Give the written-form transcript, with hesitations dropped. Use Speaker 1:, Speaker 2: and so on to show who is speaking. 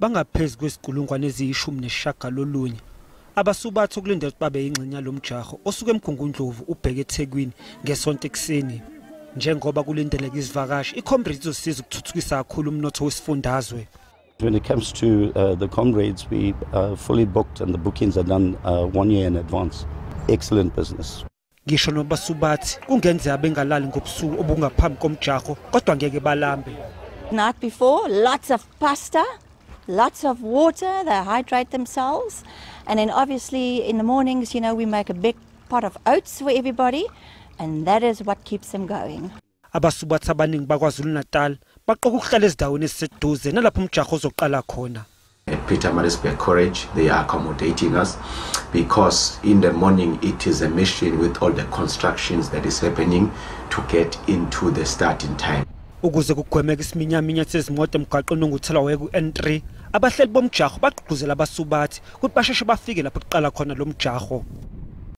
Speaker 1: Bangaphezulu kwesiqulungwane eziyishumi abasubathu kulindele ukuthi babe yingxenye lomjaho osuke eMgungundlovu ubheke eThekwini ngeSonto ekseni. Njengoba kulindeleke izivakashi, iComrades izosiza ukuthuthukisa kakhulu umnotho wesifundazwe.
Speaker 2: When it comes to the Comrades, we are fully booked and the bookings are done 1 year in advance. Excellent business.
Speaker 1: Ngisho nobasubathi kungenzeka bengalali ngobusuku obungaphambi komjaho kodwa ngeke balambe.
Speaker 3: Night before, lots of pasta, lots of water, they hydrate themselves, and then obviously in the mornings, you know, we make a big pot of oats for everybody, and that is what keeps them going.
Speaker 1: Abasubathi abaningi baKwaZulu-Natal baqoka ukuhlala ezindaweni eziseduze nalapho umjaho ozoqala khona.
Speaker 4: At Pietermaritzburg College, they are accommodating us because in the morning it is a mission with all the constructions that is happening to get into the starting time.
Speaker 1: Ukuze kugwemeka isiminyaminya sezimoto emgwaqweni onguthelaweke ku-N3, abahleli bomjaho bagqugquzela abasubathi ukuthi basheshe bafike lapho kuqala khona lo mjaho.